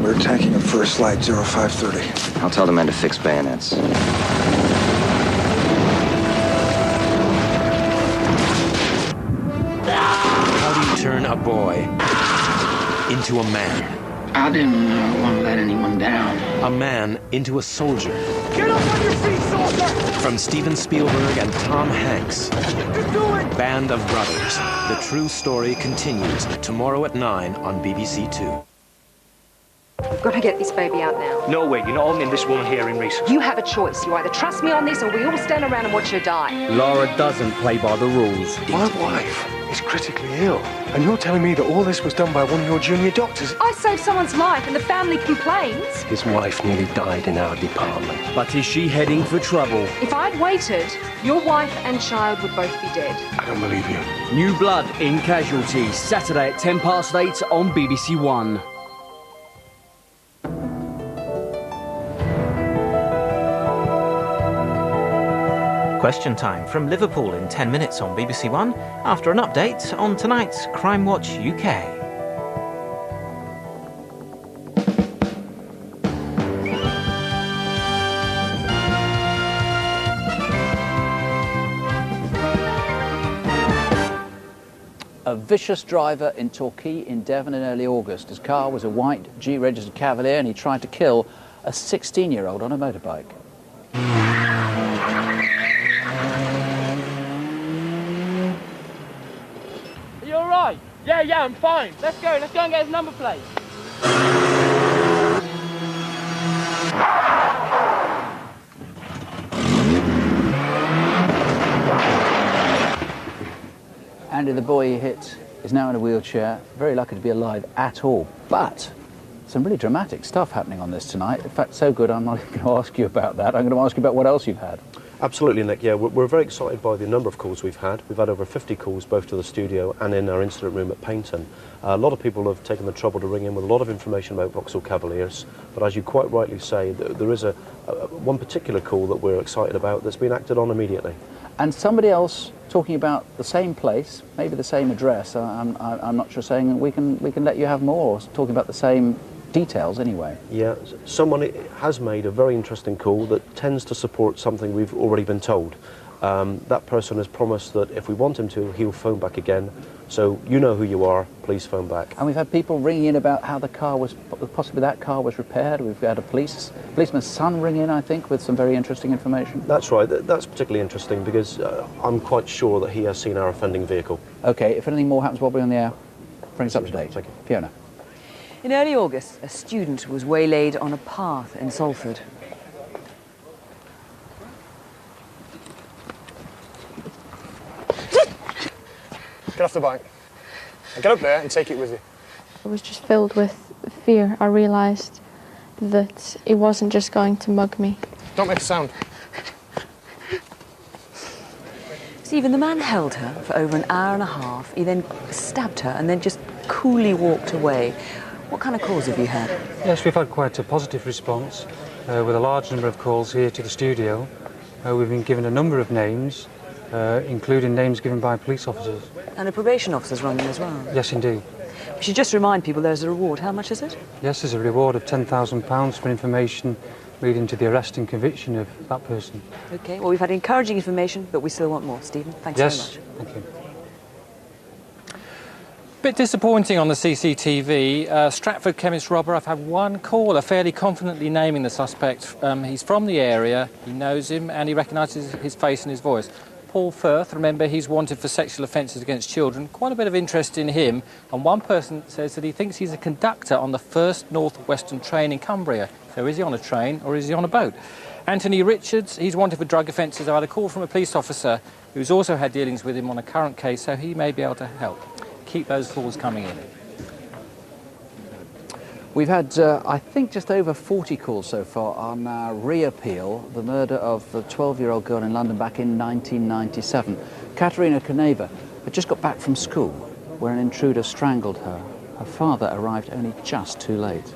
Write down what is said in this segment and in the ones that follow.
We're attacking at first light, 0530. I'll tell the men to fix bayonets. How do you turn a boy into a man? I didn't want to let anyone down. A man into a soldier. Get up on your feet, soldier! From Steven Spielberg and Tom Hanks. Band of Brothers. The true story continues tomorrow at 9 on BBC Two. We've got to get this baby out now. No way, you're not holding this woman here in reason. You have a choice. You either trust me on this or we all stand around and watch her die. Laura doesn't play by the rules. My wife is critically ill, and you're telling me that all this was done by one of your junior doctors? I saved someone's life and the family complains. His wife nearly died in our department. But is she heading for trouble? If I'd waited, your wife and child would both be dead. I don't believe you. New Blood in Casualty, Saturday at 8:10 on BBC One. Question time from Liverpool in 10 minutes on BBC One after an update on tonight's Crimewatch UK. A vicious driver in Torquay in Devon in early August. His car was a white G-registered Cavalier and he tried to kill a 16-year-old on a motorbike. Yeah, I'm fine. Let's go and get his number plate. Andy, the boy he hit, is now in a wheelchair. Very lucky to be alive at all. But some really dramatic stuff happening on this tonight. In fact, so good I'm not even going to ask you about that. I'm going to ask you about what else you've had. Absolutely, Nick. Yeah, we're very excited by the number of calls we've had. We've had over 50 calls both to the studio and in our incident room at Paignton. A lot of people have taken the trouble to ring in with a lot of information about Vauxhall Cavaliers, but as you quite rightly say, there is one particular call that we're excited about that's been acted on immediately. And somebody else talking about the same place, maybe the same address, I'm not sure, saying we can let you have more, talking about the same details anyway. Yeah, someone has made a very interesting call that tends to support something we've already been told. That person has promised that if we want him to, he'll phone back again. So you know who you are, please phone back. And we've had people ringing in about how the car was, possibly that car was repaired. We've had a policeman's son ring in, I think, with some very interesting information. That's right, that's particularly interesting because I'm quite sure that he has seen our offending vehicle. OK, if anything more happens while we're on the air, bring us up to date. Thank you. Fiona. In early August, a student was waylaid on a path in Salford. Get off the bike. Get up there and take it with you. I was just filled with fear. I realised that it wasn't just going to mug me. Don't make a sound. Stephen, the man held her for over an hour and a half. He then stabbed her and then just coolly walked away. What kind of calls have you had? Yes, we've had quite a positive response with a large number of calls here to the studio. We've been given a number of names, including names given by police officers. And a probation officer's rung in as well? Yes, indeed. We should just remind people there's a reward. How much is it? Yes, there's a reward of £10,000 for information leading to the arrest and conviction of that person. OK, well, we've had encouraging information, but we still want more. Stephen, thanks very much. Yes, thank you. Bit disappointing on the CCTV. Stratford chemist robber. I've had one caller fairly confidently naming the suspect. He's from the area, he knows him, and he recognises his face and his voice. Paul Firth, remember, he's wanted for sexual offences against children. Quite a bit of interest in him. And one person says that he thinks he's a conductor on the first North Western train in Cumbria. So is he on a train or is he on a boat? Anthony Richards, he's wanted for drug offences. I had a call from a police officer who's also had dealings with him on a current case, so he may be able to help. Keep those calls coming in. We've had, I think, just over 40 calls so far on our re-appeal, the murder of the 12-year-old girl in London back in 1997. Katerina Koneva had just got back from school where an intruder strangled her. Her father arrived only just too late.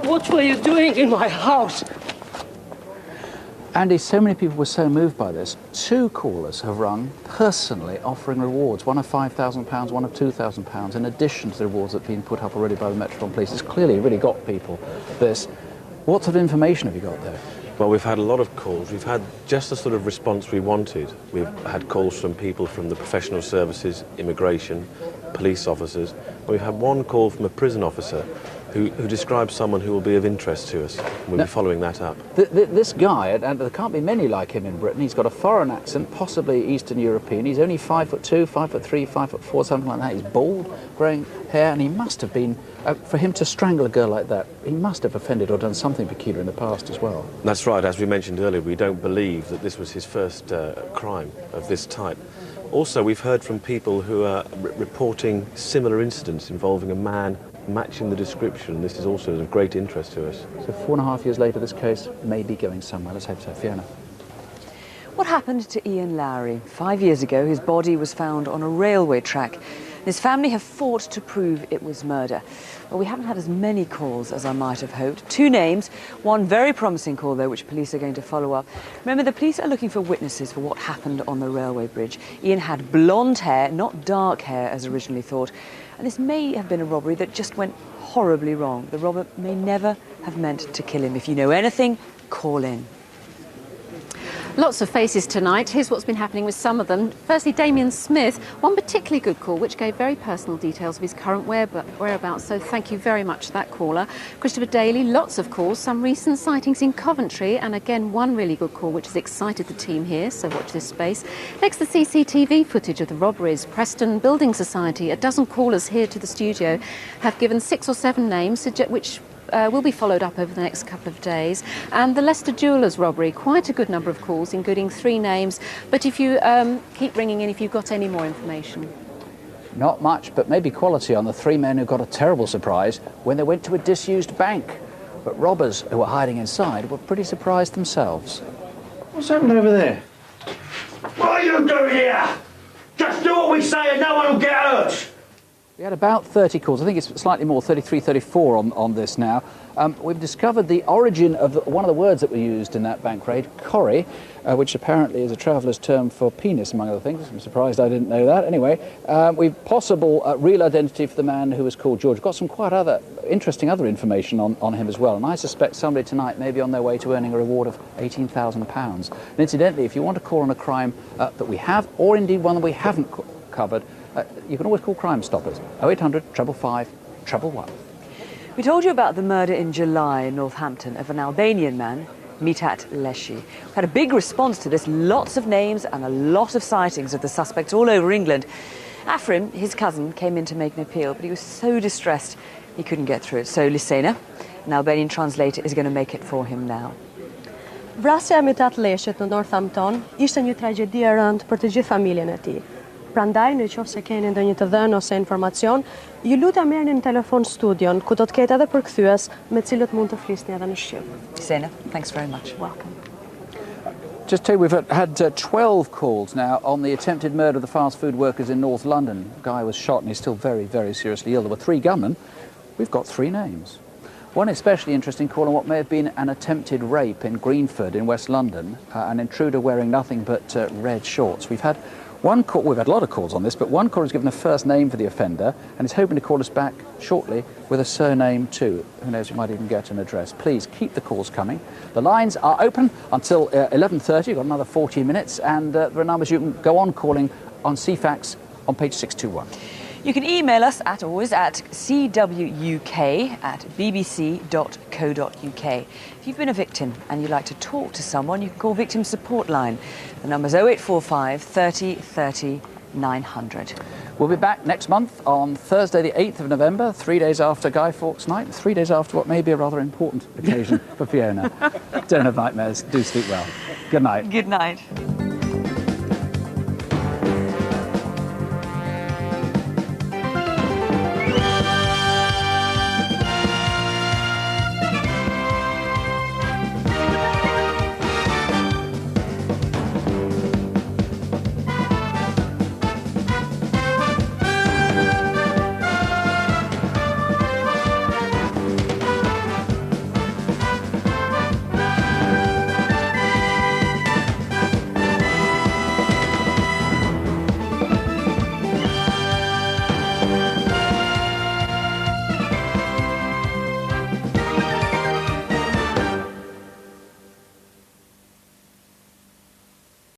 What were you doing in my house? Andy, so many people were so moved by this. 2 callers have rung personally offering rewards, one of £5,000, one of £2,000, in addition to the rewards that have been put up already by the Metropolitan Police. It's clearly really got people, this. What sort of information have you got there? Well, we've had a lot of calls. We've had just the sort of response we wanted. We've had calls from people from the professional services, immigration, police officers. We've had one call from a prison officer who describes someone who will be of interest to us. We'll be following that up. This guy, and there can't be many like him in Britain, he's got a foreign accent, possibly Eastern European. He's only 5'2", 5'3", 5'4", something like that. He's bald, growing hair, and he must have been, for him to strangle a girl like that, he must have offended or done something peculiar in the past as well. That's right. As we mentioned earlier, we don't believe that this was his first crime of this type. Also, we've heard from people who are reporting similar incidents involving a man matching the description. This is also of great interest to us. So 4.5 years later, this case may be going somewhere. Let's hope so. Fiona. What happened to Ian Lowry? 5 years ago, his body was found on a railway track. His family have fought to prove it was murder. But we haven't had as many calls as I might have hoped. 2 names, one very promising call, though, which police are going to follow up. Remember, the police are looking for witnesses for what happened on the railway bridge. Ian had blonde hair, not dark hair, as originally thought. And this may have been a robbery that just went horribly wrong. The robber may never have meant to kill him. If you know anything, call in. Lots of faces tonight. Here's what's been happening with some of them. Firstly, Damien Smith, one particularly good call, which gave very personal details of his current whereabouts, so thank you very much to that caller. Christopher Daly, lots of calls, some recent sightings in Coventry, and again, one really good call, which has excited the team here, so watch this space. Next, the CCTV footage of the robberies. Preston Building Society, a dozen callers here to the studio, have given 6 or 7 names, which will be followed up over the next couple of days. And the Leicester Jewellers robbery, quite a good number of calls, including 3 names. But if you keep ringing in if you've got any more information. Not much, but maybe quality on the 3 men who got a terrible surprise when they went to a disused bank. But robbers who were hiding inside were pretty surprised themselves. What's happened over there? What are you doing here? Just do what we say and no one will get hurt. We had about 30 calls. I think it's slightly more, 33, 34 on this now. We've discovered the origin of one of the words that were used in that bank raid, corrie, which apparently is a traveller's term for penis, among other things. I'm surprised I didn't know that. Anyway, we've possible real identity for the man who was called George. Got some quite interesting other information on him as well. And I suspect somebody tonight may be on their way to earning a reward of £18,000. And incidentally, if you want to call on a crime that we have, or indeed one that we haven't covered, you can always call Crime Stoppers, 0800 555 111. We told you about the murder in July in Northampton of an Albanian man, Mithat Leshi. We had a big response to this, lots of names and a lot of sightings of the suspects all over England. Afrin, his cousin, came in to make an appeal, but he was so distressed he couldn't get through it. So Lisena, an Albanian translator, is going to make it for him now. Vrasja e Mithat Leshit në Northampton ishte një tragjedi e rëndë për të gjithë familjen e tij. Prandaj, nëse keni ndonjë të dhënë ose informacion, ju lutem merrni në telefon studion, ku do të ketë edhe përkthyes me të cilët mund të flisni edhe në shqip. Lisena, thanks very much. Welcome. Just tell you, we've had 12 calls now on the attempted murder of the fast food workers in North London. The guy was shot and he's still very, very seriously ill. There were 3 gunmen. We've got 3 names. One especially interesting call on what may have been an attempted rape in Greenford in West London, an intruder wearing nothing but red shorts. We've had one call, we've had a lot of calls on this, but one caller has given a first name for the offender and is hoping to call us back shortly with a surname too. Who knows, we might even get an address. Please keep the calls coming. The lines are open until 11:30. You've got another 40 minutes, and there are numbers you can go on calling on CFAX on page 621. You can email us at cwuk@bbc.co.uk. If you've been a victim and you'd like to talk to someone, you can call Victim Support Line. The number's 0845 30 30 900. We'll be back next month on Thursday the 8th of November, 3 days after Guy Fawkes Night, 3 days after what may be a rather important occasion for Fiona. Don't have nightmares. Do sleep well. Good night. Good night.